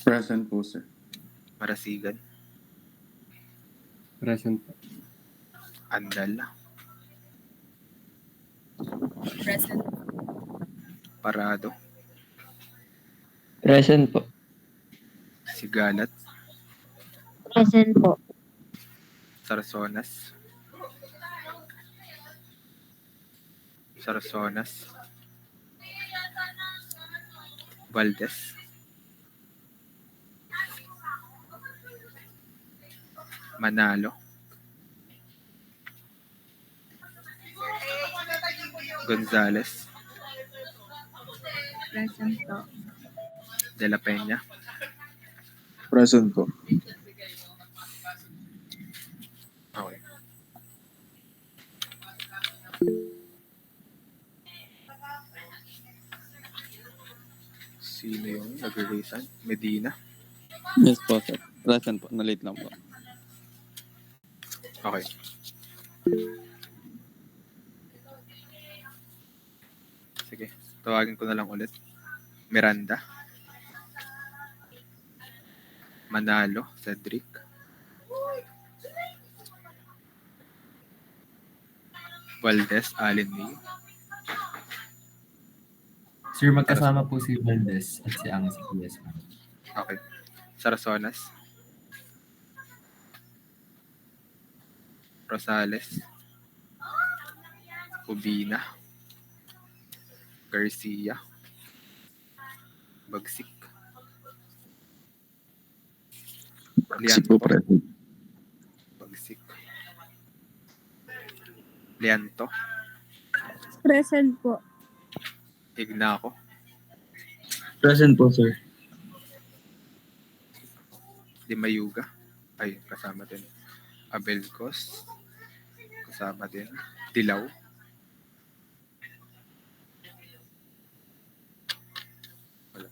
Present po, sir. Marasigan, Present po. Andal, Present. Parado, Present po. Sigalat, Present po. Sarsonas, Valdez, Manalo, Gonzales, Present po. De La Peña, Present po. okay. Sino yung nag-reason? Medina. Yes po, sir. Present po. Na-late lang po. Okay. Sige, tawagin ko na lang ulit. Miranda, Manalo, Cedric, Valdez, Allen May, Sir, magkasama po si Valdez at si Ang si PS. okay. Sarsonas, Rosales, Ubina, Garcia, Bagsik, Bagsik po, present. Bagsik, Lianto, Present po. Ignaco, Present po, sir. Limayuga, ay kasama din. Abelcos, kasama din. Dilaw, wala.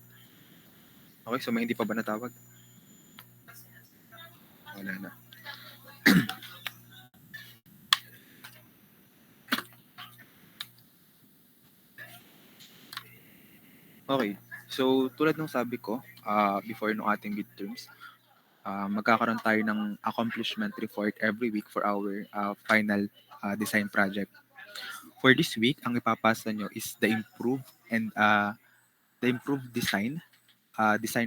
Okay, so may hindi pa ba natawag? Wala na. Okay. So, tulad ng sabi ko, before nung ating midterms, magkakaroon tayo ng accomplishment report every week for our final design project. For this week, ang ipapasa nyo is the improved design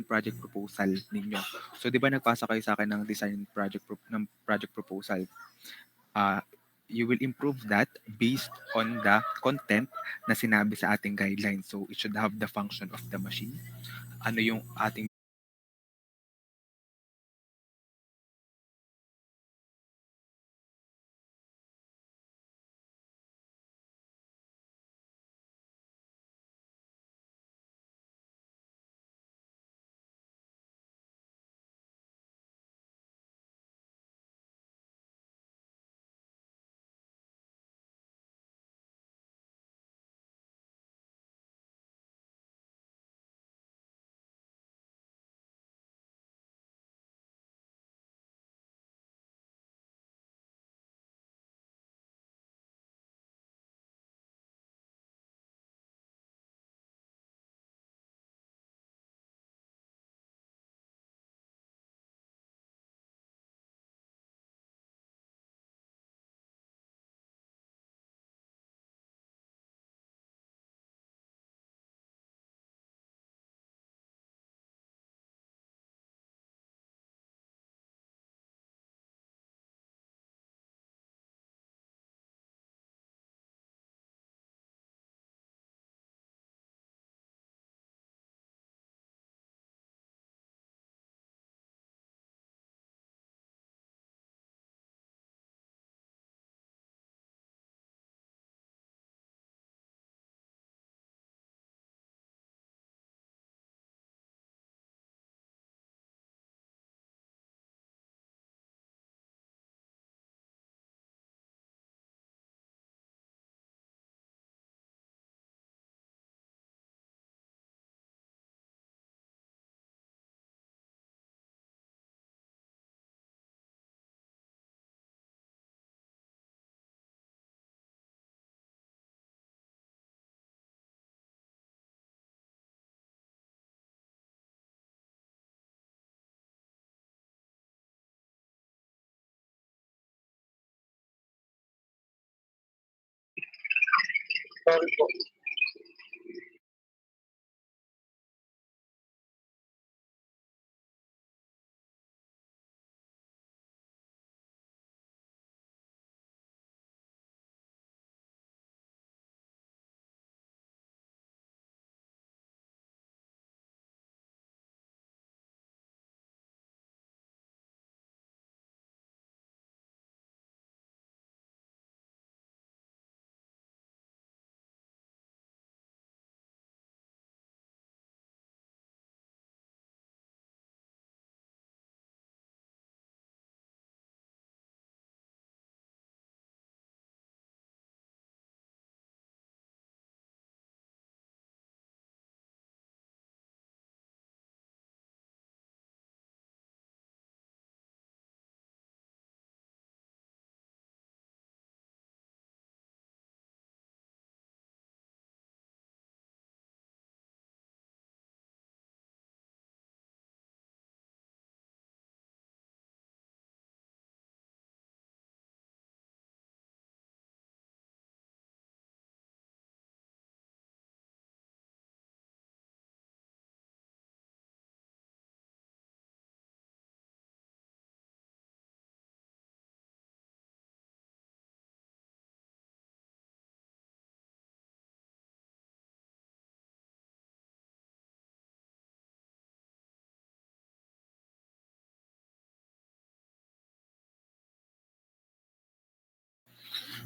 project proposal ninyo. So, di ba nagpasa kayo sa akin ng project proposal? You will improve that based on the content na sinabi sa ating guidelines. So, it should have the function of the machine. Ano yung ating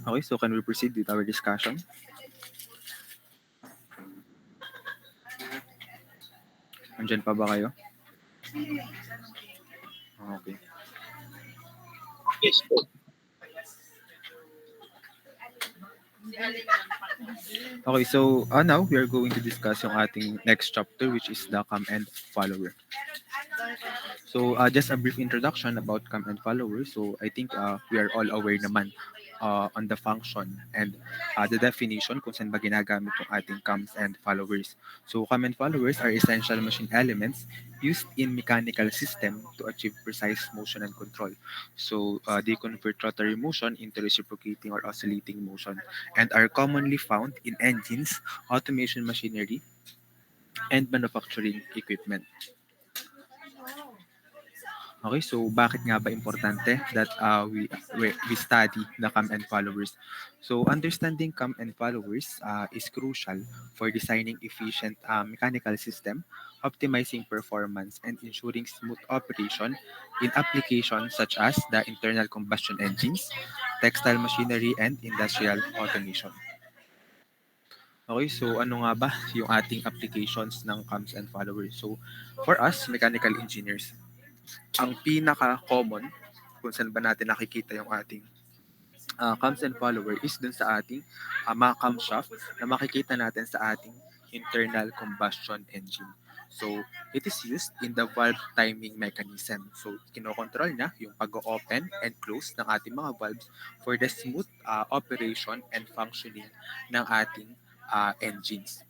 Okay, so can we proceed with our discussion? Andyan pa ba kayo? Okay. Okay, so now we are going to discuss yung ating next chapter, which is the come and follower. So just a brief introduction about come and follower. So I think we are all aware naman on the function and the definition kung saan ba ginagamit yung ating comes and followers. So come and followers are essential machine elements used in mechanical system to achieve precise motion and control. So they convert rotary motion into reciprocating or oscillating motion and are commonly found in engines, automation machinery, and manufacturing equipment. Okay, so bakit nga ba importante that we study the come and followers? So understanding come and followers is crucial for designing efficient mechanical system, optimizing performance, and ensuring smooth operation in applications such as the internal combustion engines, textile machinery, and industrial automation. Okay, so ano nga ba yung ating applications ng comes and followers? So for us, mechanical engineers, ang pinaka-common kung saan ba natin nakikita yung ating comes and follower is dun sa ating mga camshaft na makikita natin sa ating internal combustion engine. So, it is used in the valve timing mechanism. So, kinokontrol niya yung pag-open and close ng ating mga valves for the smooth operation and functioning ng ating engines.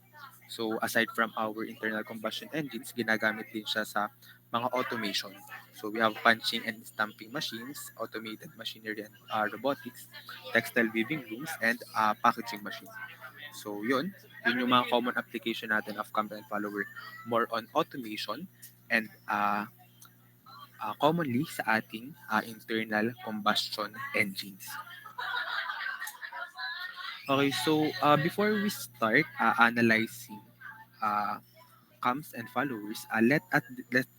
So aside from our internal combustion engines, ginagamit din siya sa mga automation. So we have punching and stamping machines, automated machinery and robotics, textile weaving looms, and packaging machine. So yun yung mga common application natin of come and follower. More on automation and commonly sa ating internal combustion engines. Okay, so before we start analyzing uh, cams and followers, let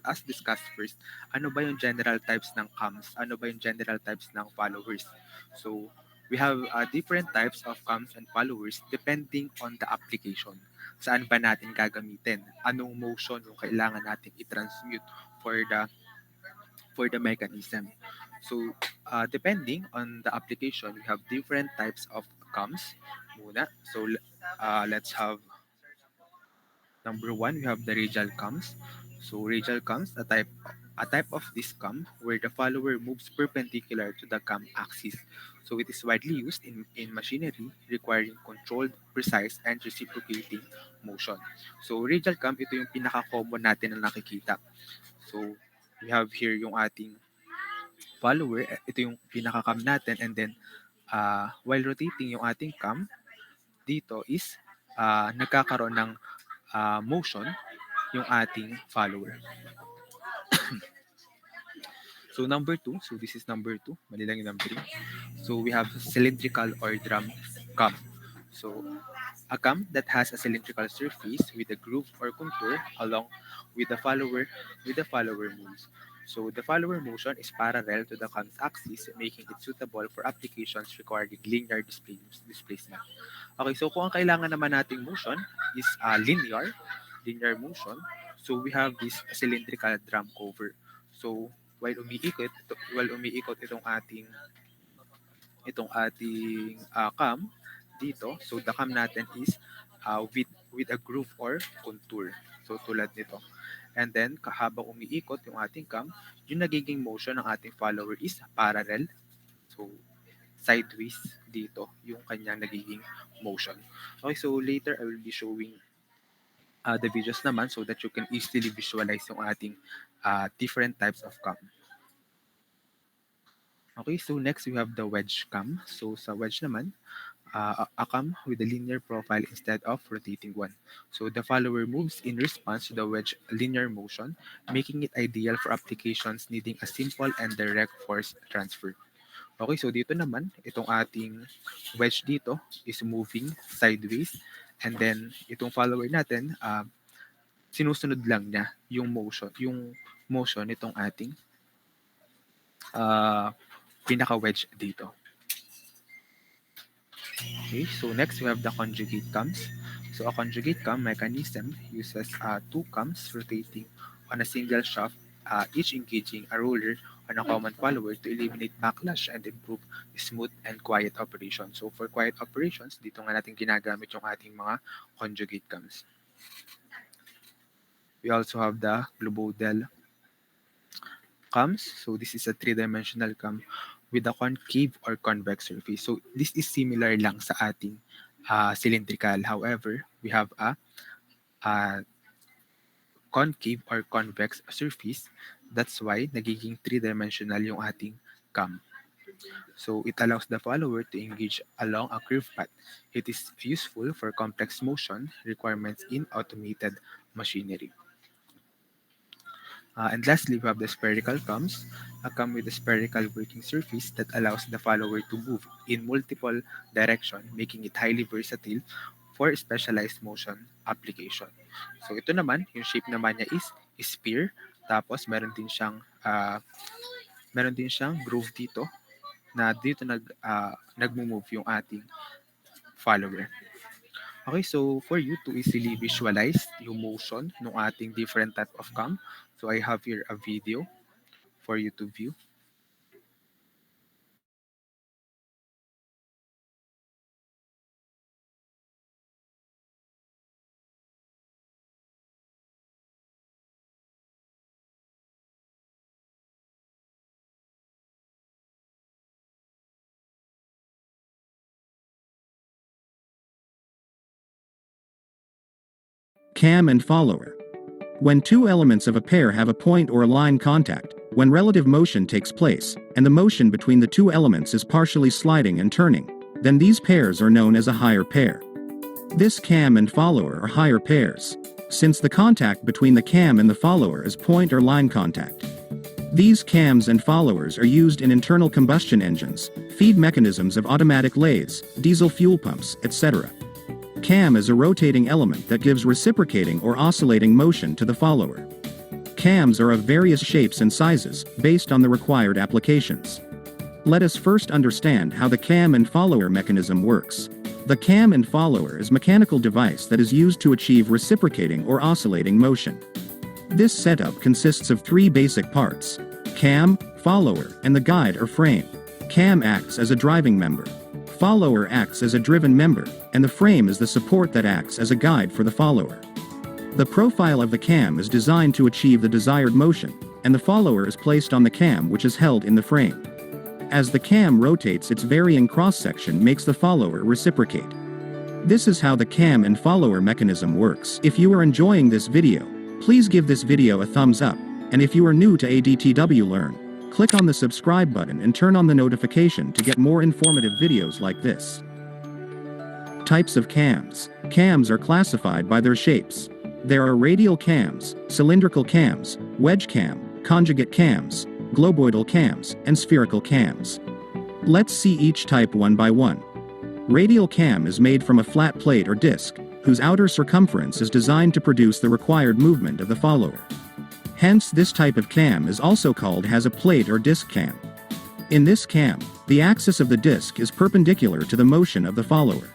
us discuss first ano ba yung general types ng cams, ano ba yung general types ng followers. So we have different types of cams and followers depending on the application. Saan ba natin gagamitin? Anong motion yung kailangan natin i-transmute for the mechanism. So, depending on the application, we have different types of cams muna. So, let's have number one, we have the radial cams. So, radial cams, a type of this cam where the follower moves perpendicular to the cam axis. So, it is widely used in machinery requiring controlled, precise, and reciprocating motion. So, radial cam, ito yung pinaka-common natin na nakikita. So, we have here yung ating follower. Ito yung pinaka-cam natin. And then, while rotating yung ating cam, dito is nagkakaroon ng motion yung ating follower. So number 2, so this is number 2, mali lang yung numbering. So we have cylindrical or drum cam. So a cam that has a cylindrical surface with a groove or contour along with the follower moves. So the follower motion is parallel to the cam's axis, making it suitable for applications requiring linear displacement. Okay, so kung ang kailangan naman nating motion is linear motion, so we have this cylindrical drum cover. So while umiikot itong ating cam dito, so the cam natin is with a groove or contour. So tulad nito. And then habang umiikot yung ating cam, yung nagiging motion ng ating follower is parallel. So sideways dito yung kanyang nagiging motion. Okay, so later I will be showing the videos naman so that you can easily visualize yung ating different types of cam. Okay, so next we have the wedge cam. So sa wedge naman, a cam with a linear profile instead of rotating one. So the follower moves in response to the wedge linear motion, making it ideal for applications needing a simple and direct force transfer. Okay, so dito naman, itong ating wedge dito is moving sideways, and then itong follower natin, sinusunod lang niya yung motion nitong ating pinaka-wedge dito. Okay, so next we have the conjugate cams. So a conjugate cam mechanism uses two cams rotating on a single shaft, each engaging a roller on a common follower to eliminate backlash and improve smooth and quiet operation. So for quiet operations, dito nga natin ginagamit yung ating mga conjugate cams. We also have the globodel cams. So this is a three-dimensional cam with a concave or convex surface. So this is similar lang sa ating cylindrical. However, we have a concave or convex surface. That's why nagiging three-dimensional yung ating cam. So it allows the follower to engage along a curved path. It is useful for complex motion requirements in automated machinery. And lastly, we have the spherical cams, a cam with a spherical working surface that allows the follower to move in multiple directions, making it highly versatile for specialized motion application. So ito naman, yung shape naman niya is sphere, tapos meron din siyang groove dito na dito nagmo-move yung ating follower. Okay, so for you to easily visualize yung motion ng ating different type of cam, so I have here a video for you to view. Cam and follower. When two elements of a pair have a point or a line contact, when relative motion takes place, and the motion between the two elements is partially sliding and turning, then these pairs are known as a higher pair. This cam and follower are higher pairs, since the contact between the cam and the follower is point or line contact. These cams and followers are used in internal combustion engines, feed mechanisms of automatic lathes, diesel fuel pumps, etc. Cam is a rotating element that gives reciprocating or oscillating motion to the follower. Cams are of various shapes and sizes, based on the required applications. Let us first understand how the cam and follower mechanism works. The cam and follower is a mechanical device that is used to achieve reciprocating or oscillating motion. This setup consists of three basic parts: cam, follower, and the guide or frame. Cam acts as a driving member. Follower acts as a driven member, and the frame is the support that acts as a guide for the follower. The profile of the cam is designed to achieve the desired motion, and the follower is placed on the cam, which is held in the frame. As the cam rotates, its varying cross-section makes the follower reciprocate. This is how the cam and follower mechanism works. If you are enjoying this video, please give this video a thumbs up, and if you are new to ADTW Learn, click on the subscribe button and turn on the notification to get more informative videos like this. Types of cams. Cams are classified by their shapes. There are radial cams, cylindrical cams, wedge cam, conjugate cams, globoidal cams, and spherical cams. Let's see each type one by one. Radial cam is made from a flat plate or disc, whose outer circumference is designed to produce the required movement of the follower. Hence, this type of cam is also called as a plate or disc cam. In this cam, the axis of the disc is perpendicular to the motion of the follower.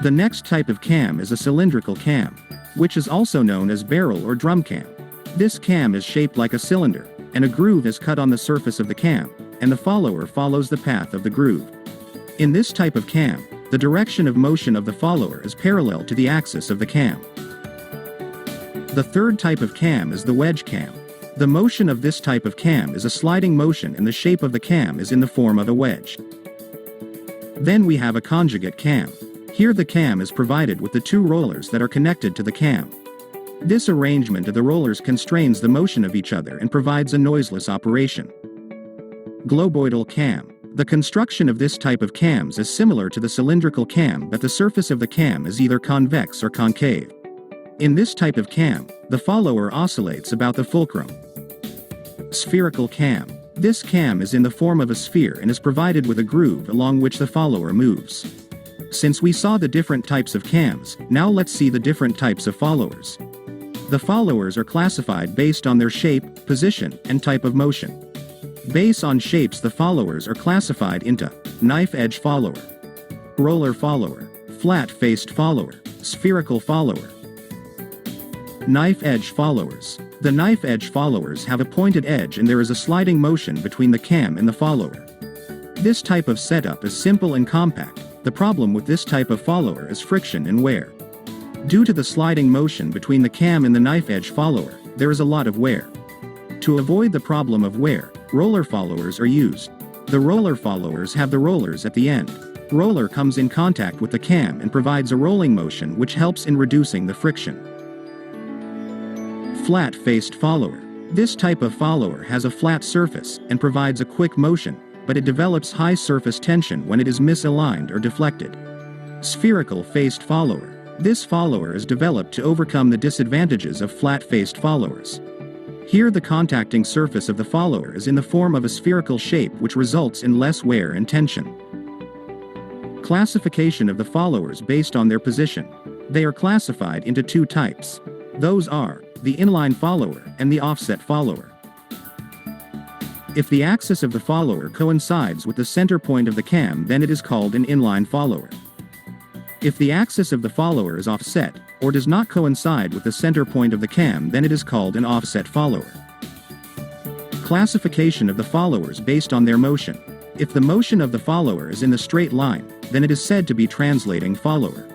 The next type of cam is a cylindrical cam, which is also known as barrel or drum cam. This cam is shaped like a cylinder, and a groove is cut on the surface of the cam, and the follower follows the path of the groove. In this type of cam, the direction of motion of the follower is parallel to the axis of the cam. The third type of cam is the wedge cam. The motion of this type of cam is a sliding motion and the shape of the cam is in the form of a wedge. Then we have a conjugate cam. Here the cam is provided with the two rollers that are connected to the cam. This arrangement of the rollers constrains the motion of each other and provides a noiseless operation. Globoidal cam. The construction of this type of cams is similar to the cylindrical cam, but the surface of the cam is either convex or concave. In this type of cam, the follower oscillates about the fulcrum. Spherical cam. This cam is in the form of a sphere and is provided with a groove along which the follower moves. Since we saw the different types of cams, now let's see the different types of followers. The followers are classified based on their shape, position, and type of motion. Based on shapes, the followers are classified into knife edge follower, roller follower, flat-faced follower, spherical follower. Knife edge followers. The knife edge followers have a pointed edge and there is a sliding motion between the cam and the follower. This type of setup is simple and compact. The problem with this type of follower is friction and wear. Due to the sliding motion between the cam and the knife edge follower, there is a lot of wear. To avoid the problem of wear, roller followers are used. The roller followers have the rollers at the end. Roller comes in contact with the cam and provides a rolling motion which helps in reducing the friction. Flat-faced follower. This type of follower has a flat surface and provides a quick motion, but it develops high surface tension when it is misaligned or deflected. Spherical-faced follower. This follower is developed to overcome the disadvantages of flat-faced followers. Here the contacting surface of the follower is in the form of a spherical shape which results in less wear and tension. Classification of the followers based on their position. They are classified into two types. Those are the inline follower and the offset follower. If the axis of the follower coincides with the center point of the cam, then it is called an inline follower. If the axis of the follower is offset, or does not coincide with the center point of the cam, then it is called an offset follower. Classification of the followers based on their motion. If the motion of the follower is in the straight line, then it is said to be translating follower.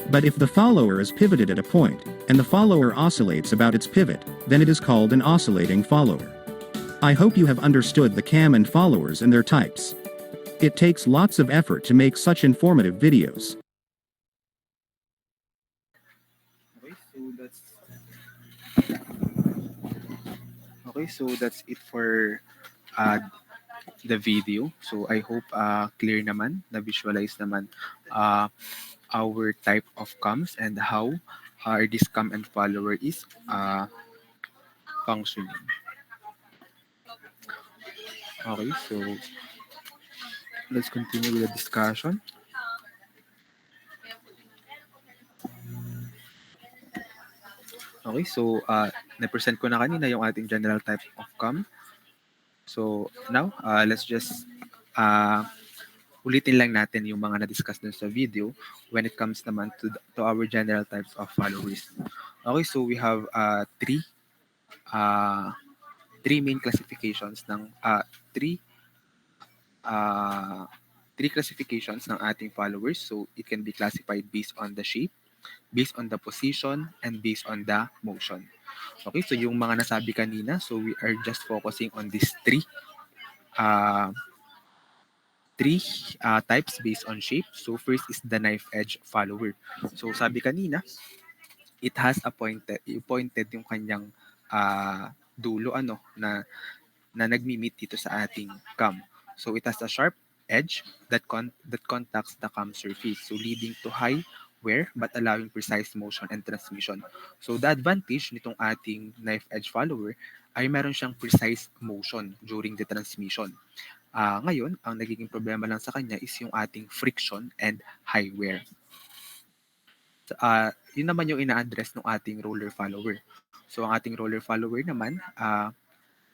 But if the follower is pivoted at a point, and the follower oscillates about its pivot, then it is called an oscillating follower. I hope you have understood the cam and followers and their types. It takes lots of effort to make such informative videos. Okay, so that's it for the video. So I hope clear naman, na-visualize naman our type of cams and how this cam and follower is functioning. Okay, so let's continue with the discussion. Okay, so na-present ko na kanina yung ating general type of cam. So now, let's just ulitin lang natin yung mga na-discuss dun sa video when it comes naman to our general types of followers. Okay, so we have three main classifications ng three classifications ng ating followers. So it can be classified based on the shape, based on the position, and based on the motion. Okay, so yung mga nasabi kanina, so we are just focusing on these three types based on shape. So first is the knife edge follower. So sabi kanina, it has pointed yung kanyang dulo na nagmi-meet dito sa ating cam. So it has a sharp edge that contacts the cam surface, so leading to high wear but allowing precise motion and transmission. So the advantage nitong ating knife edge follower ay meron siyang precise motion during the transmission. Ngayon, ang nagiging problema lang sa kanya is yung ating friction and high wear. Yun naman yung ina-address ng ating roller follower. So ang ating roller follower naman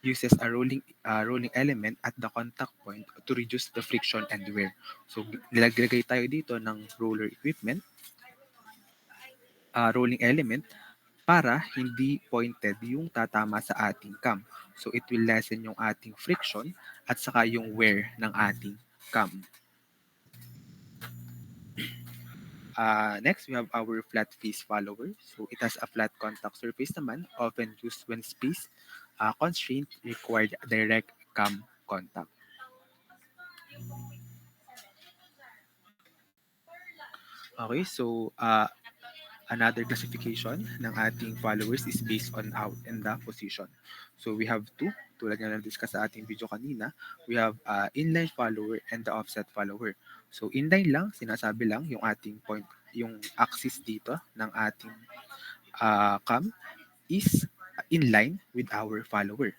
uses a rolling element at the contact point to reduce the friction and wear. So nilagay tayo dito ng roller equipment, rolling element, para hindi pointed yung tatama sa ating cam. So it will lessen yung ating friction at saka yung wear ng ating cam. Next, we have our flat face follower. So it has a flat contact surface naman, often used when space constraint required direct cam contact. Okay, so another classification ng ating followers is based on out and the position. So we have two, tulad nga na-discuss sa ating video kanina, we have inline follower and the offset follower. So inline lang, sinasabi lang yung ating point, yung axis dito ng ating cam is inline with our follower.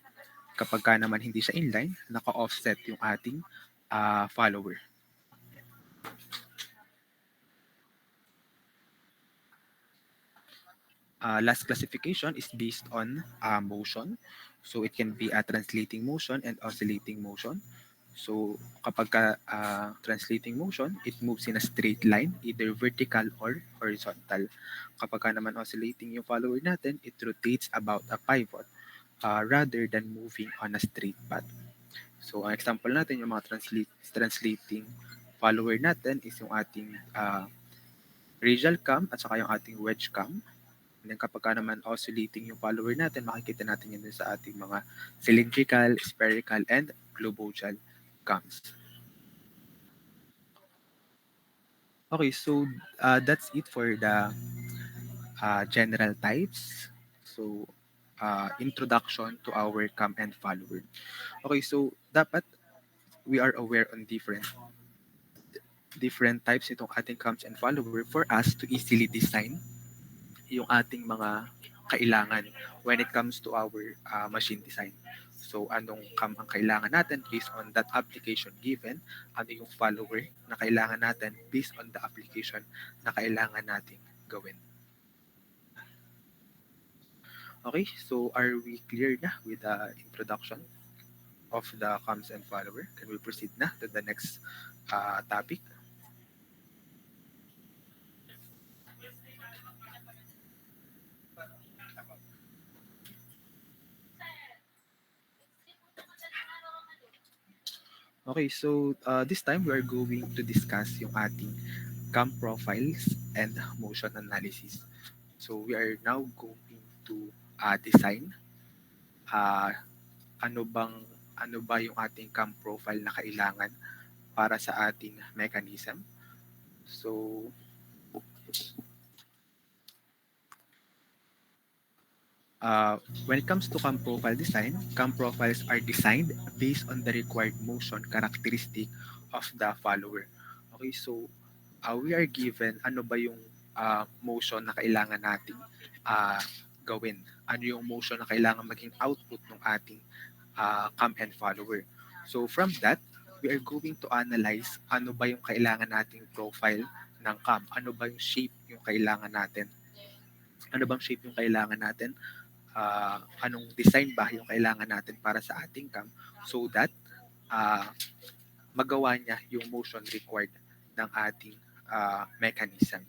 Kapag ka naman hindi siya inline, naka-offset yung ating follower. Last classification is based on motion. So it can be a translating motion and oscillating motion. So kapag translating motion, it moves in a straight line, either vertical or horizontal. Kapag naman oscillating yung follower natin, it rotates about a pivot rather than moving on a straight path. So ang example natin, yung mga translating follower natin is yung ating radial cam at saka yung ating wedge cam. And then kapag naman oscillating yung follower natin, makikita natin yun sa ating mga cylindrical, spherical, and globoidal cams. Okay, so that's it for the general types. So introduction to our cam and follower. Okay, so dapat we are aware on different types itong ating cams and follower for us to easily design yung ating mga kailangan when it comes to our machine design. So anong cam ang kailangan natin based on that application given, ano yung follower na kailangan natin based on the application na kailangan nating gawin. Okay, so are we clear na with the introduction of the cams and follower? Can we proceed na to the next topic? Okay, so this time we are going to discuss yung ating cam profiles and motion analysis. So we are now going to design ano ba yung ating cam profile na kailangan para sa ating mechanism. So when it comes to cam profile design, cam profiles are designed based on the required motion characteristic of the follower. Okay, so we are given ano ba yung motion na kailangan nating gawin. Ano yung motion na kailangan maging output ng ating cam and follower. So from that, we are going to analyze ano ba yung kailangan nating profile ng cam. Ano ba yung shape yung kailangan natin. Ano bang shape yung kailangan natin? Anong design ba yung kailangan natin para sa ating cam so that magawa niya yung motion required ng ating mechanism.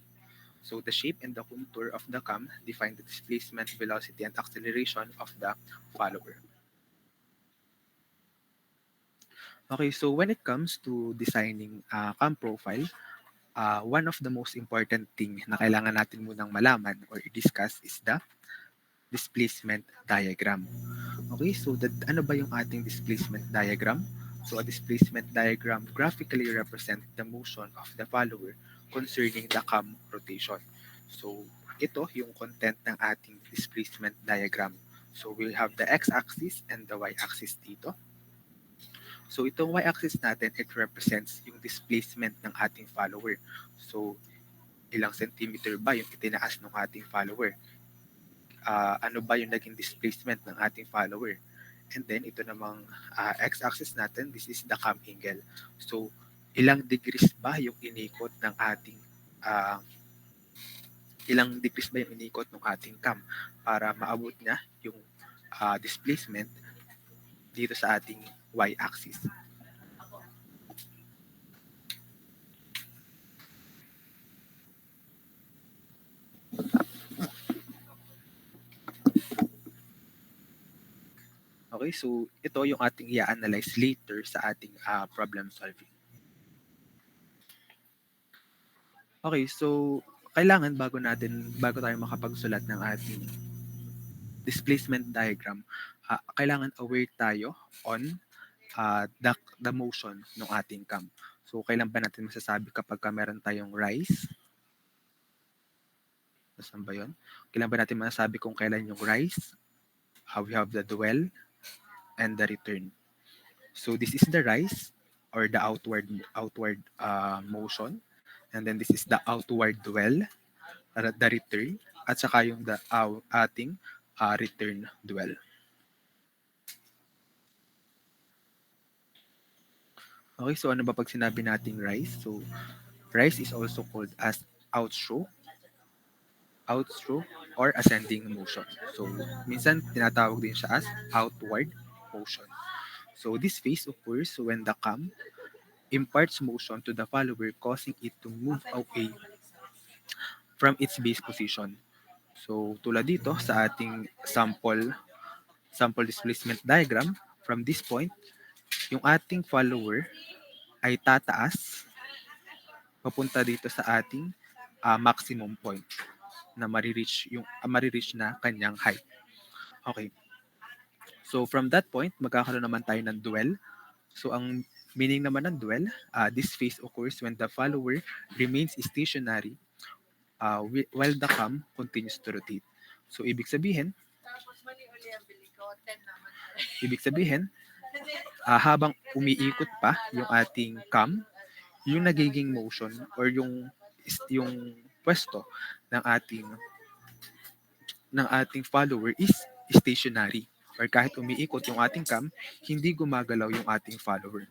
So the shape and the contour of the cam define the displacement, velocity, and acceleration of the follower. Okay, so when it comes to designing cam profile, one of the most important thing na kailangan natin munang malaman or i-discuss is the displacement diagram. Okay, so ano ba yung ating displacement diagram? So a displacement diagram graphically represents the motion of the follower concerning the cam rotation. So ito yung content ng ating displacement diagram. So we'll have the x-axis and the y-axis dito. So itong y-axis natin, it represents yung displacement ng ating follower. So ilang centimeter ba yung itinaas ng ating follower? Ano ba yung naging displacement ng ating follower? And then ito namang x-axis natin, this is the cam angle. So ilang degrees ba yung inikot ng ating cam para maabot niya yung displacement dito sa ating y-axis. Okay, so ito yung ating i-analyze later sa ating problem solving. Okay, so kailangan bago tayo makapagsulat ng ating displacement diagram, kailangan aware tayo on the motion ng ating cam. So kailan ba natin masasabi kapag meron tayong rise? Saan ba yun? Kailan ba natin masasabi kung kailan yung rise? We have the dwell and the return. So this is the rise or the outward motion, and then this is the outward dwell, the return, at saka yung ating return dwell. Okay, so ano ba pag sinabi nating rise? So rise is also called as outstroke or ascending motion. So minsan tinatawag din siya as outward motion. So this phase occurs when the cam imparts motion to the follower, causing it to move away from its base position. So tulad dito sa ating sample displacement diagram, from this point, yung ating follower ay tataas papunta dito sa ating maximum point na marireach na kanyang height. Okay. So from that point, magkakaroon naman tayo ng dwell. So ang meaning naman ng dwell, this phase occurs when the follower remains stationary while the cam continues to rotate. So ibig sabihin, habang umiikot pa yung ating cam, yung nagiging motion or yung pwesto ng ating follower is stationary, or kahit umiikot yung ating cam, hindi gumagalaw yung ating follower.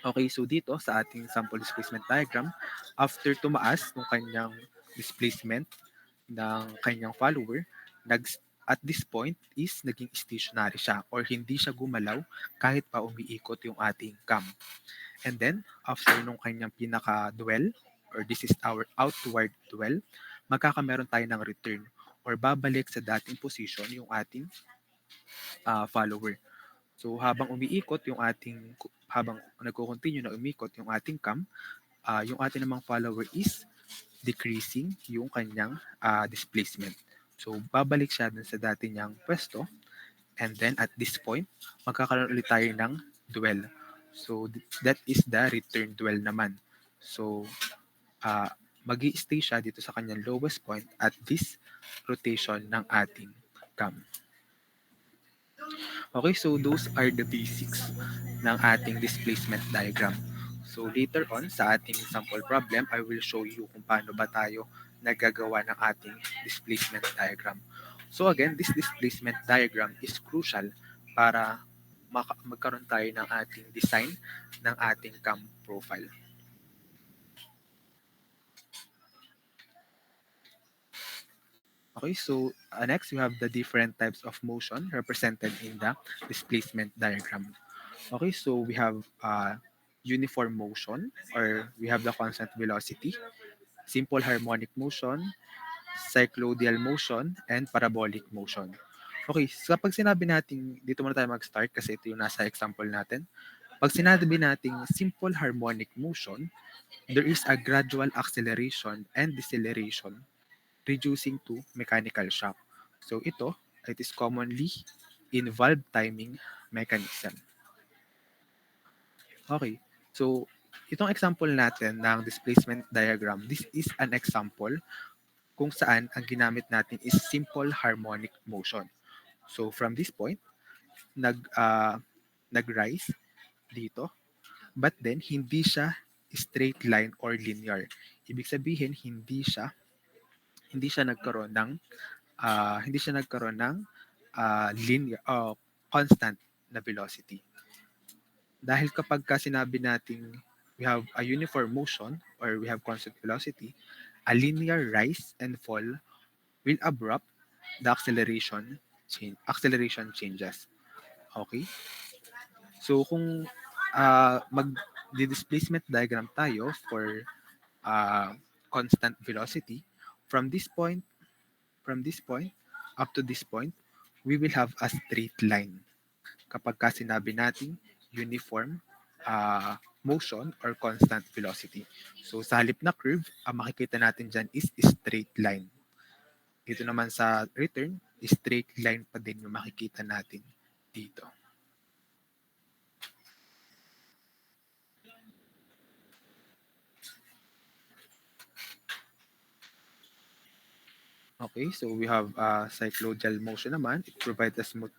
Okay, so dito sa ating sample displacement diagram, after tumaas ng kanyang displacement ng kanyang follower, at this point is naging stationary siya or hindi siya gumalaw kahit pa umiikot yung ating cam. And then, after nung kanyang pinaka-dwell, or this is our outward dwell, magkakameron tayo ng return or babalik sa dating position yung ating follower. So habang nagko-continue na umikot yung ating cam, yung ating namang follower is decreasing yung kanyang displacement. So babalik siya dun sa dati niyang pwesto, and then at this point, magkakaroon ulit tayo ng dwell. So that is the return dwell naman. So magi-stay siya dito sa kanyang lowest point at this rotation ng ating cam. Okay, so those are the basics ng ating displacement diagram. So later on sa ating sample problem, I will show you kung paano ba tayo nagagawa ng ating displacement diagram. So again, this displacement diagram is crucial para magkaroon tayo ng ating design ng ating cam profile. Okay, so next we have the different types of motion represented in the displacement diagram. Okay, so we have uniform motion, or we have the constant velocity, simple harmonic motion, cycloidal motion, and parabolic motion. Okay, so pag sinabi natin, dito muna tayo mag-start kasi ito yung nasa example natin. Pag sinabi natin simple harmonic motion, there is a gradual acceleration and deceleration reducing to mechanical shock. So it is commonly involved timing mechanism. Okay, so itong example natin ng displacement diagram, this is an example kung saan ang ginamit natin is simple harmonic motion. So from this point, nag-rise dito, but then hindi siya straight line or linear. Ibig sabihin hindi siya nagkaroon ng linear constant na velocity. Dahil kapag ka sinabi nating we have a uniform motion or we have constant velocity, a linear rise and fall will abrupt the acceleration changes. Okay? So kung mag-displacement diagram tayo for constant velocity, from this point up to this point, we will have a straight line. Kapag ka sinabi nating uniform motion or constant velocity. So sa halip na curve, ang makikita natin dyan is straight line. Dito naman sa return, straight line pa din yung makikita natin dito. Okay, so we have cyclodial motion naman. It provides a smooth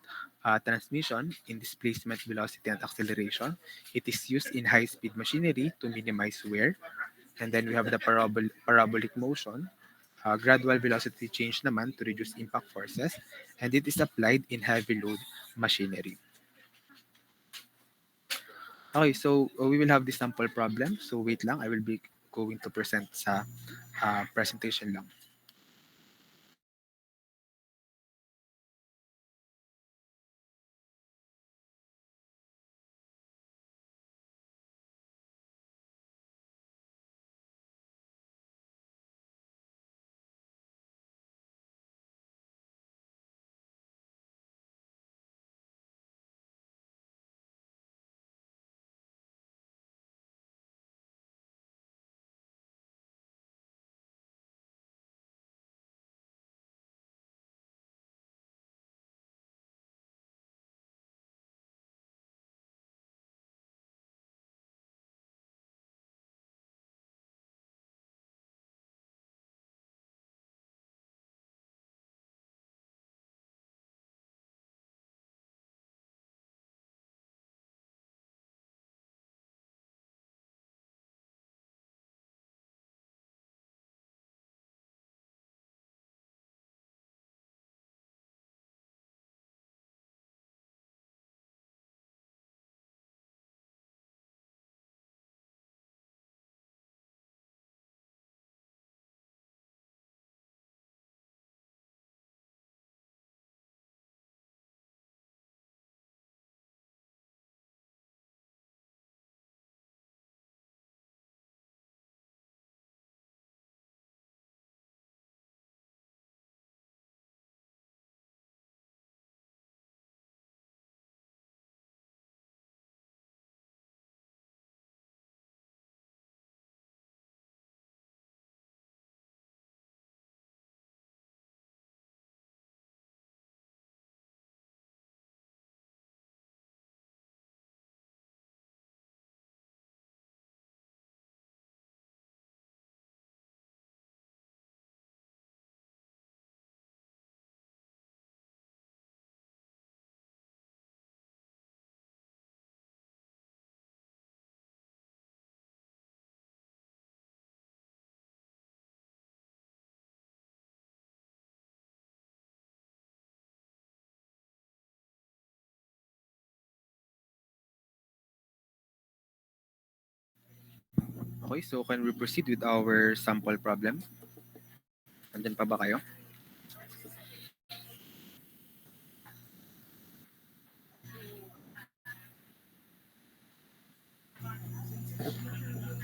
transmission in displacement, velocity, and acceleration. It is used in high-speed machinery to minimize wear. And then we have the parabolic motion. Gradual velocity change naman to reduce impact forces. And it is applied in heavy load machinery. Okay, so we will have this sample problem. So wait lang, I will be going to present sa presentation lang. Okay, so can we proceed with our sample problem? Andyan pa ba kayo?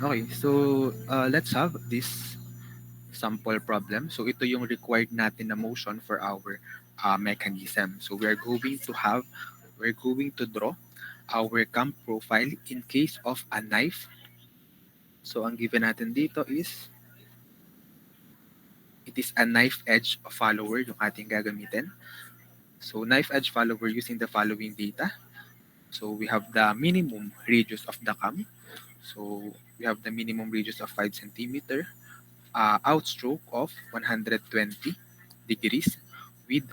Okay, so let's have this sample problem. So ito yung required natin na motion for our mechanism. So we're going to draw our cam profile in case of a knife. So ang given natin dito is it is a knife edge follower yung ating gagamitin. So knife edge follower using the following data. So we have the minimum radius of the cam. So we have the minimum radius of 5 centimeter, outstroke of 120 degrees with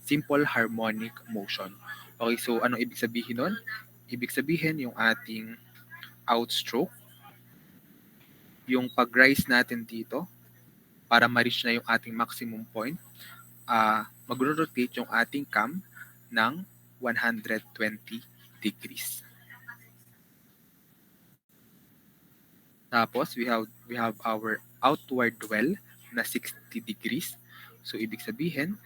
simple harmonic motion. Okay, so ano ibig sabihin nun? Ibig sabihin, yung ating outstroke, yung pag-rise natin dito, para ma-reach na yung ating maximum point, magro-rotate yung ating cam ng 120 degrees. Tapos, we have our outward dwell na 60 degrees. So, ibig sabihin,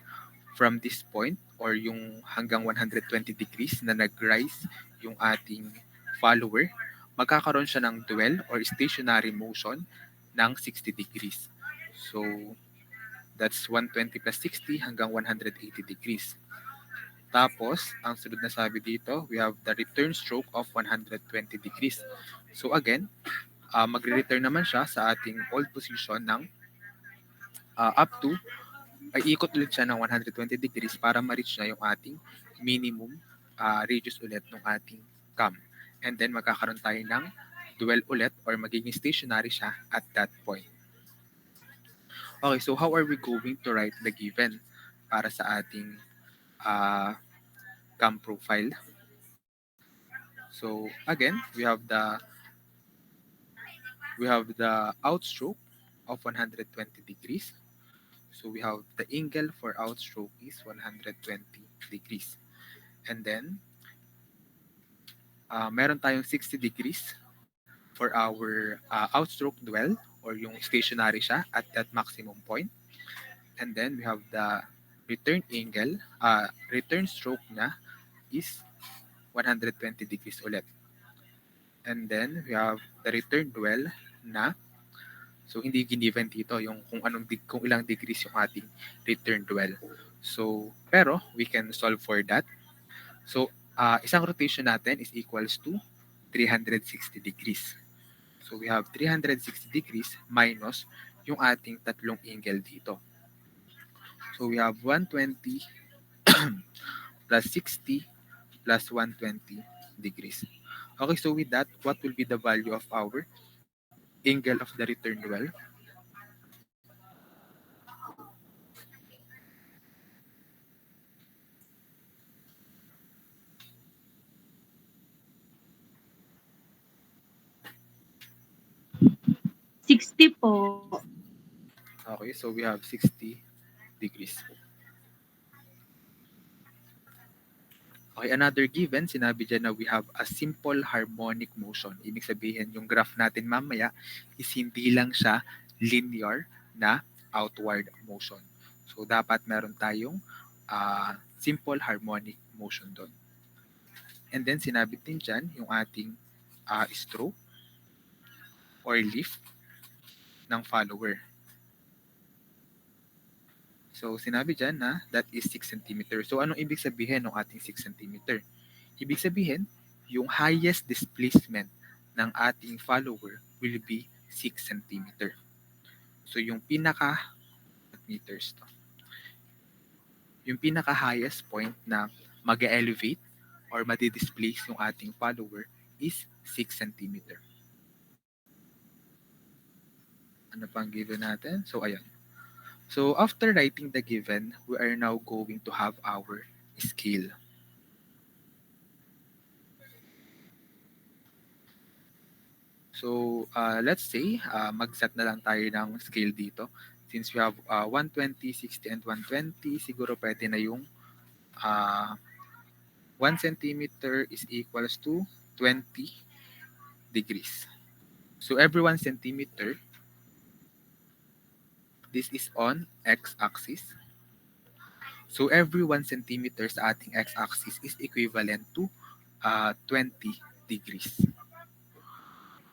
from this point, or yung hanggang 120 degrees na nag-rise yung ating follower, magkakaroon siya ng dwell or stationary motion ng 60 degrees. So, that's 120 plus 60 hanggang 180 degrees. Tapos, ang sunod na sabi dito, we have the return stroke of 120 degrees. So again, magre-return naman siya sa ating old position ng up to, ay ikot ulit siya ng 120 degrees para ma-reach na yung ating minimum radius ulit ng ating cam. And then magkakaroon tayo ng dwell ulit or magiging stationary siya at that point. Okay, so how are we going to write the given para sa ating cam profile? So again, we have the outstroke of 120 degrees. So we have the angle for outstroke is 120 degrees. And then, meron tayong 60 degrees for our outstroke dwell or yung stationary siya at that maximum point. And then we have the return angle, return stroke na is 120 degrees ulit. And then we have the return dwell na, so hindi giniven dito yung kung ilang degrees yung ating return dwell. So pero we can solve for that. So isang rotation natin is equals to 360 degrees. So we have 360 degrees minus yung ating tatlong angle dito. So we have 120 plus 60 plus 120 degrees. Okay, so with that, what will be the value of our angle of the return dwell? po. Okay, so we have 60 degrees. Okay, another given, sinabi dyan na we have a simple harmonic motion. Ibig sabihin, yung graph natin mamaya is hindi lang siya linear na outward motion. So, dapat meron tayong simple harmonic motion doon. And then, sinabi din dyan yung ating stroke or lift ng follower. So, sinabi dyan na that is 6 cm. So, anong ibig sabihin ng ating 6 cm? Ibig sabihin, yung highest displacement ng ating follower will be 6 cm. So, yung meters to. Yung pinaka-highest point na mag-elevate or madi-displace yung ating follower is 6 cm. Ano pang given natin? So, ayan. So, after writing the given, we are now going to have our scale. So, let's say, mag-set na lang tayo ng scale dito. Since we have 120, 60, and 120, siguro pwede na yung 1 centimeter is equals to 20 degrees. So, every 1 centimeter, this is on x-axis. So every 1 centimeter sa ating x-axis is equivalent to 20 degrees.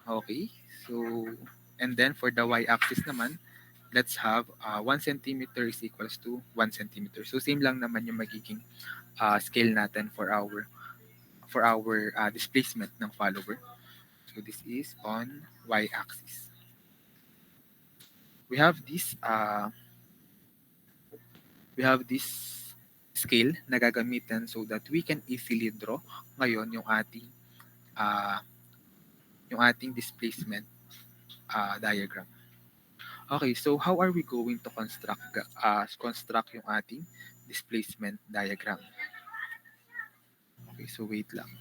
Okay, so and then for the y-axis naman, let's have 1 centimeter is equals to 1 centimeter. So same lang naman yung magiging scale natin for our displacement ng follower. So this is on y-axis. We have this scale na gagamitin so that we can easily draw ngayon yung ating displacement diagram. Okay, so how are we going to construct yung ating displacement diagram? Okay, so wait lang.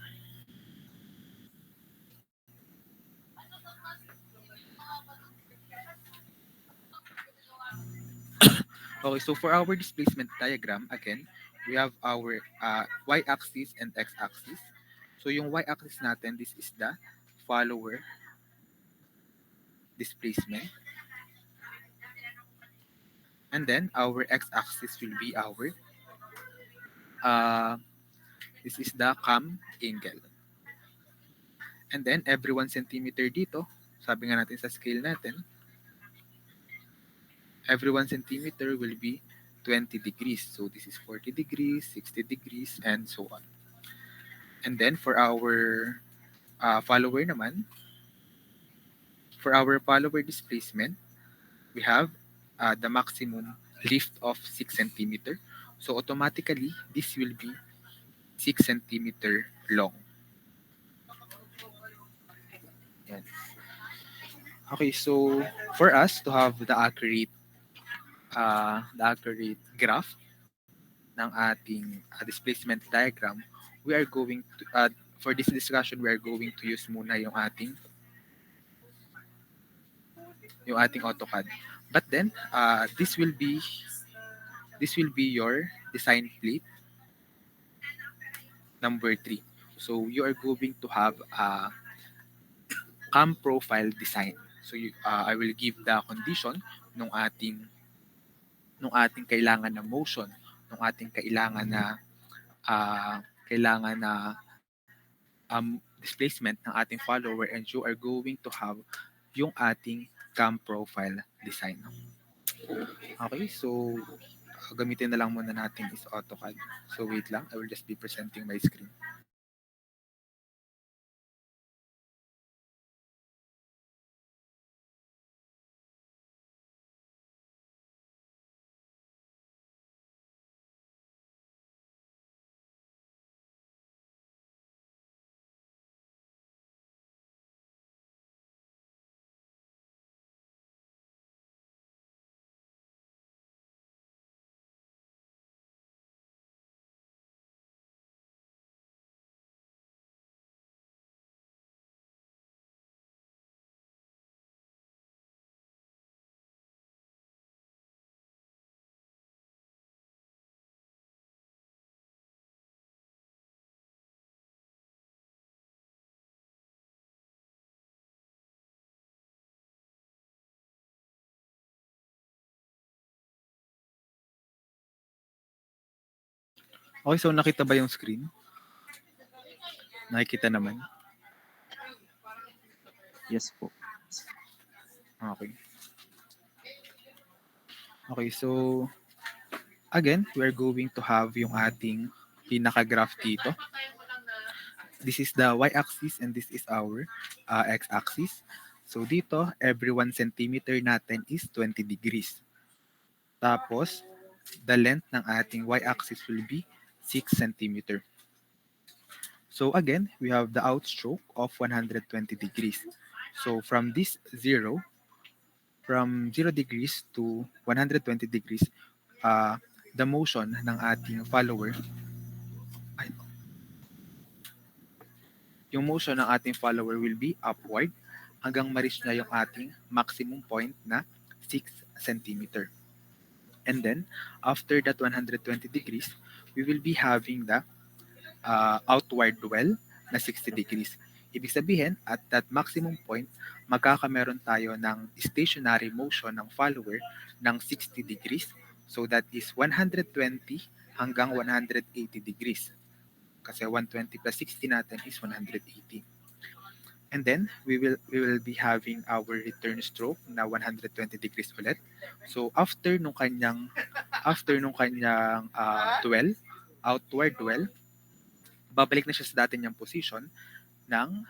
Okay, so for our displacement diagram, again, we have our y-axis and x-axis. So yung y-axis natin, this is the follower displacement. And then our x-axis will be our, this is the cam angle. And then every 1 centimeter dito, sabi nga natin sa scale natin, every 1 centimeter will be 20 degrees. So this is 40 degrees, 60 degrees, and so on. And then for our follower naman, for our follower displacement, we have the maximum lift of 6 centimeter. So automatically, this will be 6 centimeter long. Yan. Okay, so for us to have the accurate graph ng ating displacement diagram, we are going to, for this discussion, we are going to use muna yung ating AutoCAD. But then, this will be your design plate number 3. So you are going to have a cam profile design. So I will give the condition nung ating kailangan na motion, nung ating kailangan na displacement ng ating follower, and you are going to have yung ating cam profile design. Okay, so gamitin na lang muna natin is AutoCAD. So wait lang, I will just be presenting my screen. Okay, so nakita ba yung screen? Nakikita naman. Yes po. Okay. Okay, so again, we are going to have yung ating pinaka-graph dito. This is the y-axis and this is our x-axis. So dito, every 1 centimeter natin is 20 degrees. Tapos, the length ng ating y-axis will be 6 centimeter. So again, we have the outstroke of 120 degrees. So from 0 degrees to 120 degrees, the motion ng ating follower, yung motion ng ating follower will be upward hanggang ma-reach na yung ating maximum point na 6 centimeter. And then, after that 120 degrees, we will be having the outward dwell na 60 degrees. Ibig sabihin, at that maximum point, magkakameron tayo ng stationary motion ng follower ng 60 degrees. So that is 120 hanggang 180 degrees. Kasi 120 plus 60 natin is 180. And then, we will be having our return stroke na 120 degrees ulit. So after nung kanyang dwell, outward dwell, babalik na siya sa dati niyang position ng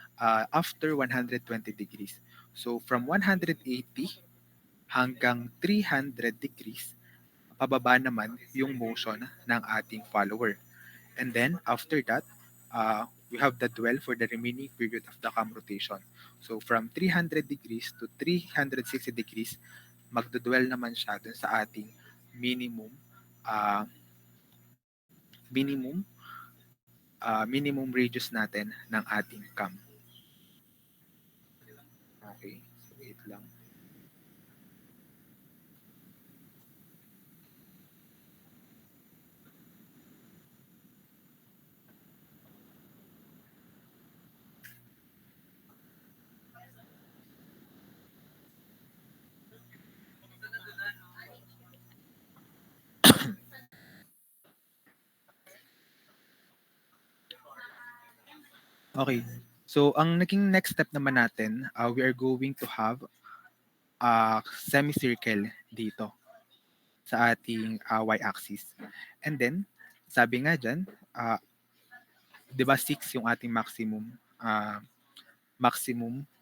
after 120 degrees. So from 180 hanggang 300 degrees, pababa naman yung motion ng ating follower. And then after that, we have the dwell for the remaining period of the cam rotation. So from 300 degrees to 360 degrees, magdodwell naman siya dun sa ating minimum radius natin ng ating cam. Okay, so wait lang. Okay. So, ang naging next step naman natin, we are going to have a semicircle dito sa ating y-axis. And then, sabi nga dyan, di ba 6 yung ating maximum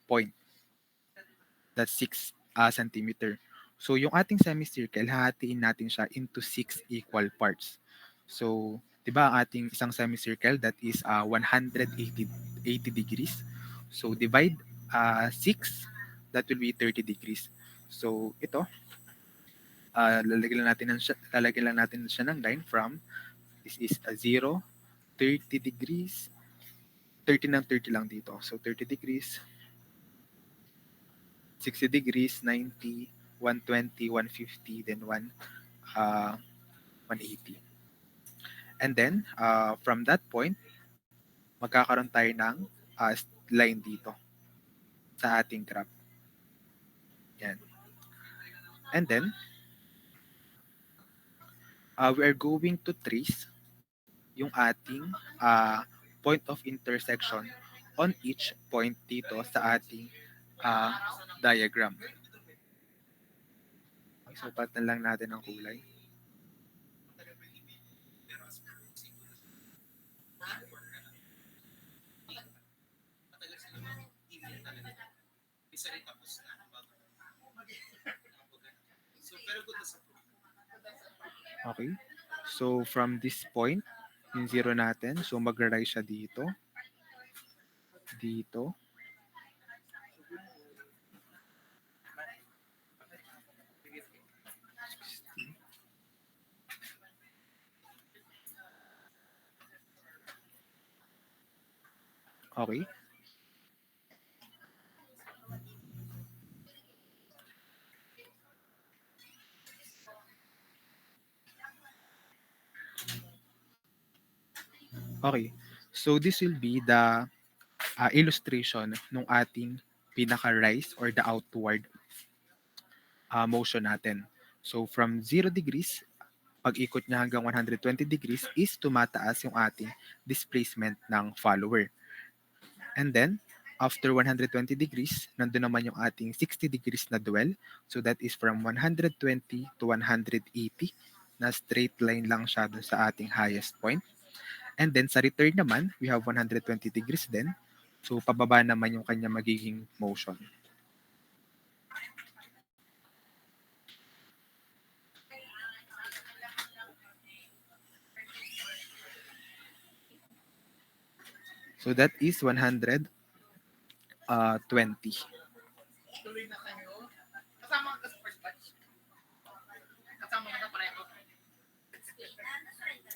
point. That's 6 centimeter. So, yung ating semicircle, hahatiin natin siya into 6 equal parts. So, di ba ang ating isang semicircle, that is 180 degrees. So, divide 6, that will be 30 degrees. So, ito, lalagyan lang natin siya ng line from, this is 0, 30 degrees, 30 ng 30 lang dito. So, 30 degrees, 60 degrees, 90, 120, 150, then 180. And then, from that point, magkakaroon tayo ng line dito sa ating graph. Yan. And then, we are going to trace yung ating point of intersection on each point dito sa ating diagram. So, patan lang natin ang kulay. Okay. So, from this point, yung 0 natin, so magra-rise siya dito. Dito. Okay. Okay. So, this will be the illustration ng ating pinaka-rise or the outward motion natin. So, from 0 degrees, pag-ikot niya hanggang 120 degrees is tumataas yung ating displacement ng follower. And then, after 120 degrees, nandun naman yung ating 60 degrees na dwell. So, that is from 120 to 180 na straight line lang siya dun sa ating highest point. And then, sa return naman, we have 120 degrees din. So, pababa naman yung kanya magiging motion. So, that is 120.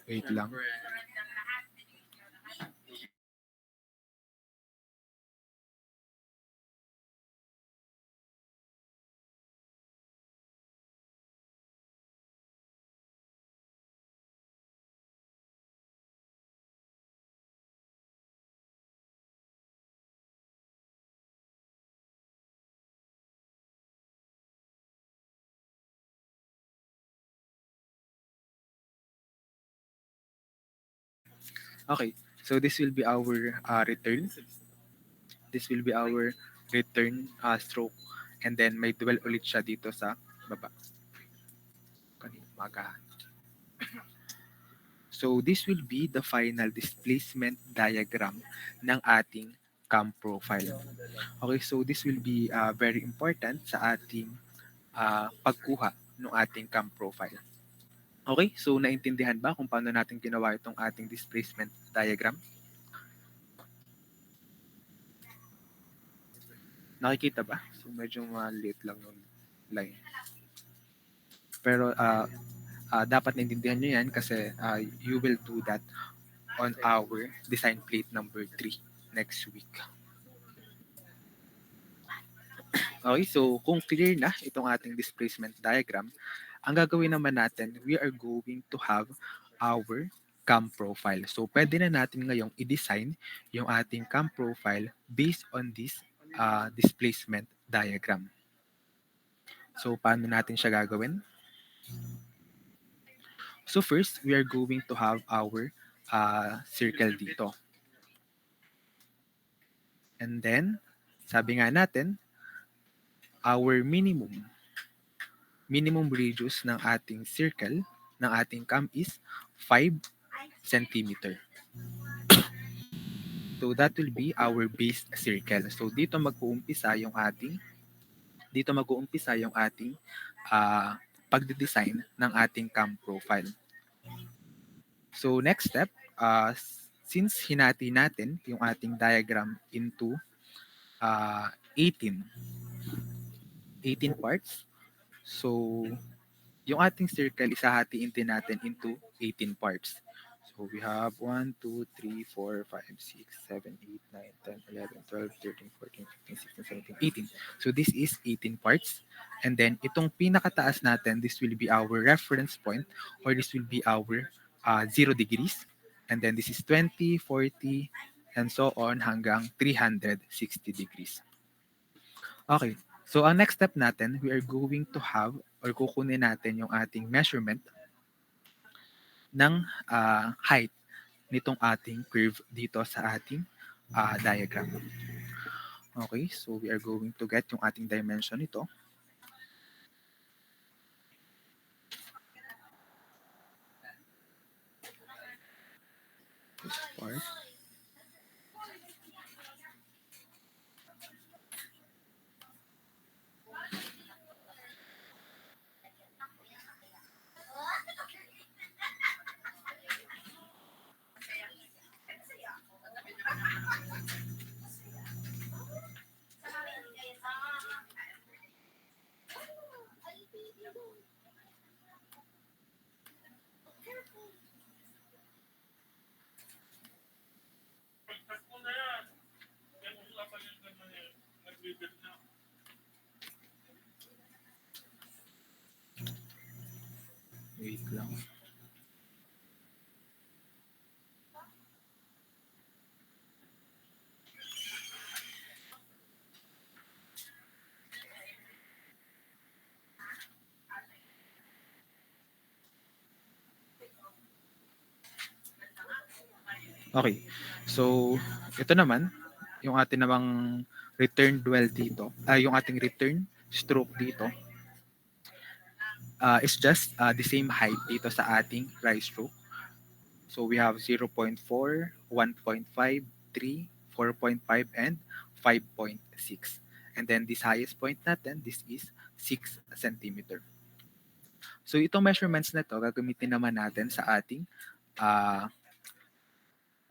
Wait lang. Okay, so this will be our return. This will be our return stroke. And then may dwell ulit siya dito sa baba. Kanina umaga. So this will be the final displacement diagram ng ating cam profile. Okay, so this will be very important sa ating pagkuha ng ating cam profile. Okay, so naintindihan ba kung paano natin ginawa itong ating displacement diagram? Nakikita ba? So medyo maliit lang yung line. Pero dapat naintindihan nyo yan kasi you will do that on our design plate number 3 next week. Okay, so kung clear na itong ating displacement diagram, ang gagawin naman natin, we are going to have our cam profile. So pwede na natin ngayong i-design yung ating cam profile based on this displacement diagram. So paano natin siya gagawin? So first, we are going to have our circle dito. And then, sabi nga natin, our minimum radius ng ating circle, ng ating cam is 5 centimeter. So that will be our base circle. So dito mag-uumpisa yung ating pagde-design ng ating cam profile. So next step, since hinati natin yung ating diagram into 18 parts, so yung ating circle isahatiin din natin into 18 parts. So we have 1, 2, 3, 4, 5, 6, 7, 8, 9, 10, 11, 12, 13, 14, 15, 16, 17, 18. So this is 18 parts. And then itong pinakataas natin, this will be our reference point, or this will be our 0 degrees. And then this is 20, 40, and so on hanggang 360 degrees. Okay. So ang next step natin, we are going to have, or kukunin natin yung ating measurement ng height nitong ating curve dito sa ating diagram. Okay, so we are going to get yung ating dimension nito. This part. Wait lang. Okay. So, ito naman, yung ating namang return dwell dito, yung ating return stroke dito, is just the same height dito sa ating rise stroke. So we have 0.4, 1.5, 3, 4.5, and 5.6. And then this highest point natin, this is 6 centimeter. So itong measurements na to, gagamitin naman natin sa ating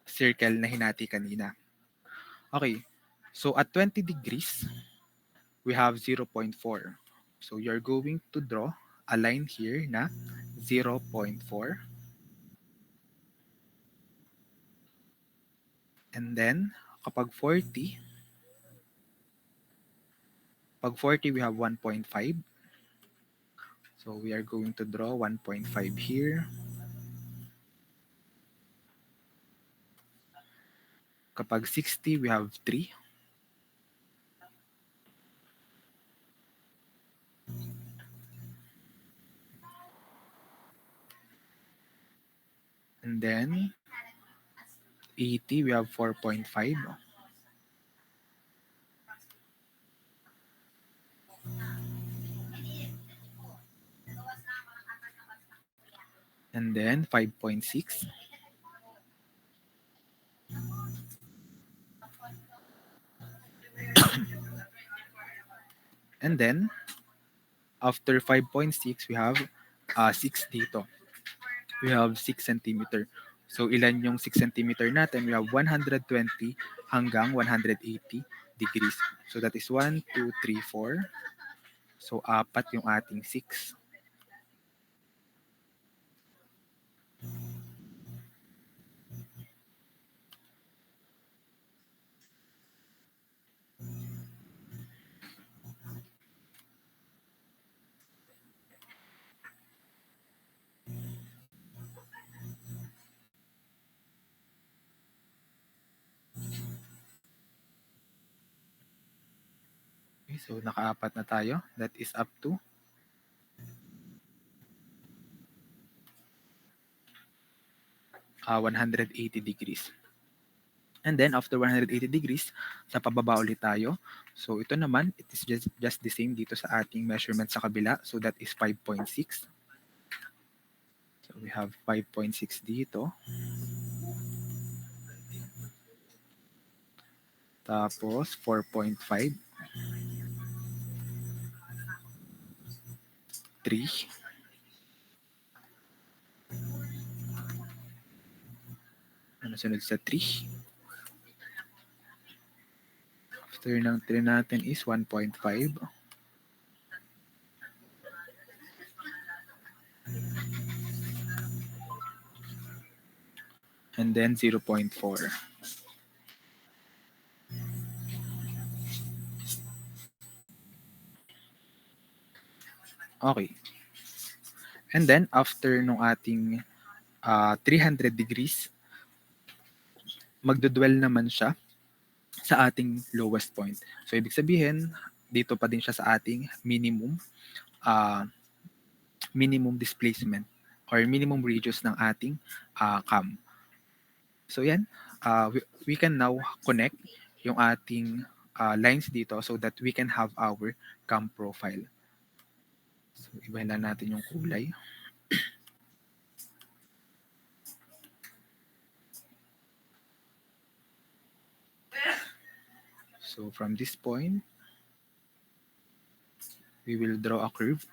circle na hinati kanina. Okay, so at 20 degrees, we have 0.4. So you're going to draw a line here na 0.4. And then, kapag 40, we have 1.5. So we are going to draw 1.5 here. Kapag 60, we have 3. And then, 80, we have 4.5. And then, 5.6. And then, after 5.6, we have 6 dito. We have 6 centimeter. So, ilan yung 6 centimeter natin? We have 120 hanggang 180 degrees. So, that is 1, 2, 3, 4. So, 4 yung ating 6. Okay, so naka-4 na tayo. That is up to 180 degrees. And then after 180 degrees, sa pababa ulit tayo. So ito naman, it is just the same dito sa ating measurement sa kabila. So that is 5.6. So we have 5.6 dito. Tapos 4.5. 3. Ano sunod sa 3? After ng 3 natin is 1.5. And then 0.4. Okay. And then after nung ating 300 degrees, magdodwell naman siya sa ating lowest point. So ibig sabihin, dito pa din siya sa ating minimum displacement or minimum radius ng ating cam. So yan, we can now connect yung ating lines dito so that we can have our cam profile. So ibahin lang natin yung kulay. So from this point, we will draw a curve.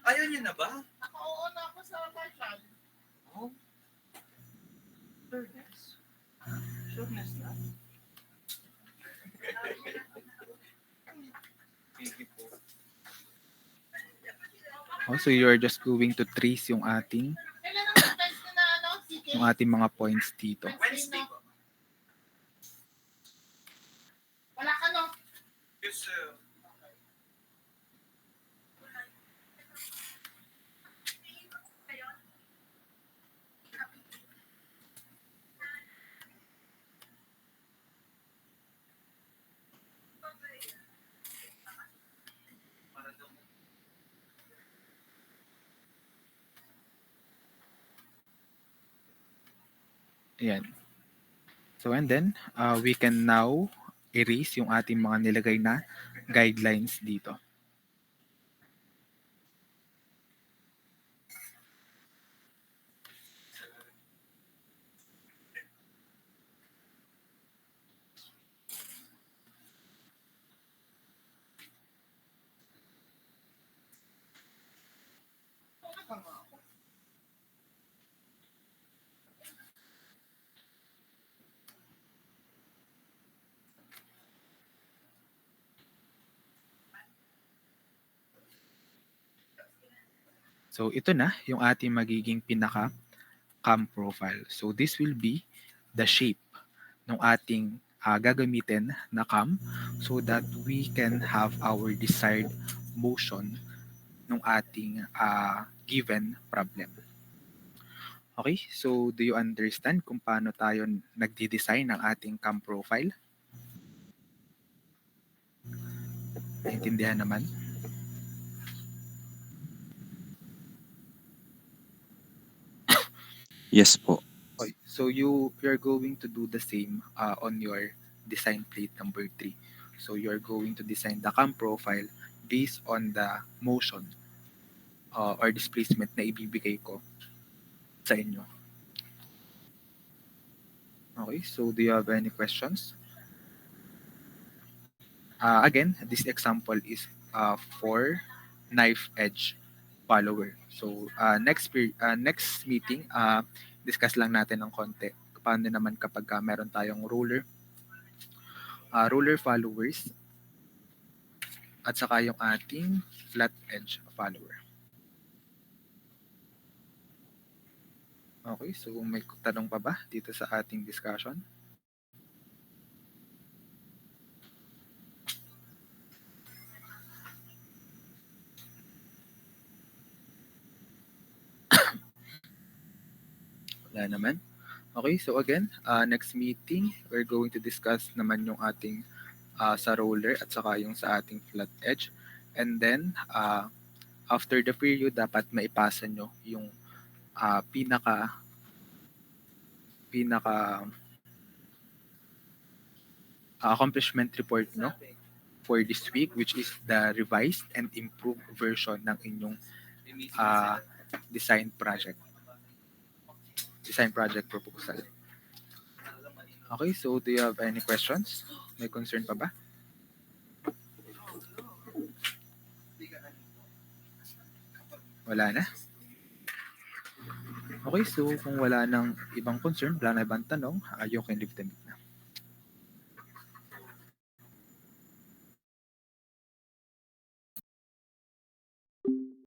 Ayaw niyo na ba? Oo na ako sa fashion. Oh. Sureness. Sureness na. Oh, so you're just going to trace yung ating mga points dito. Wala ka no? Yes, sir. Ayan. So and then, we can now erase yung ating mga nilagay na guidelines dito. So ito na yung ating magiging pinaka cam profile. So this will be the shape ng ating gagamitin na cam so that we can have our desired motion ng ating given problem. Okay, so do you understand kung paano tayo nagdi-design ng ating cam profile? Naintindihan naman? Yes po. Okay, so you're going to do the same on your design plate number 3. So you're going to design the cam profile based on the motion or displacement na ibibigay ko sa inyo. Okay, so do you have any questions? Again, this example is for knife edge follower. So next meeting, discuss lang natin ng konti paano naman kapag meron tayong roller followers at saka yung ating flat edge follower. Okay, so may tanong pa ba dito sa ating discussion? Wala naman. Okay, so again, next meeting, we're going to discuss naman yung ating sa roller at saka yung sa ating flat edge. And then, after the period, dapat maipasa nyo yung pinaka accomplishment report no for this week, which is the revised and improved version ng inyong design project proposal. Okay, so do you have any questions? May concern pa ba? Wala na? Okay, so kung wala nang ibang concern, wala na ibang tanong, you can leave the meeting na.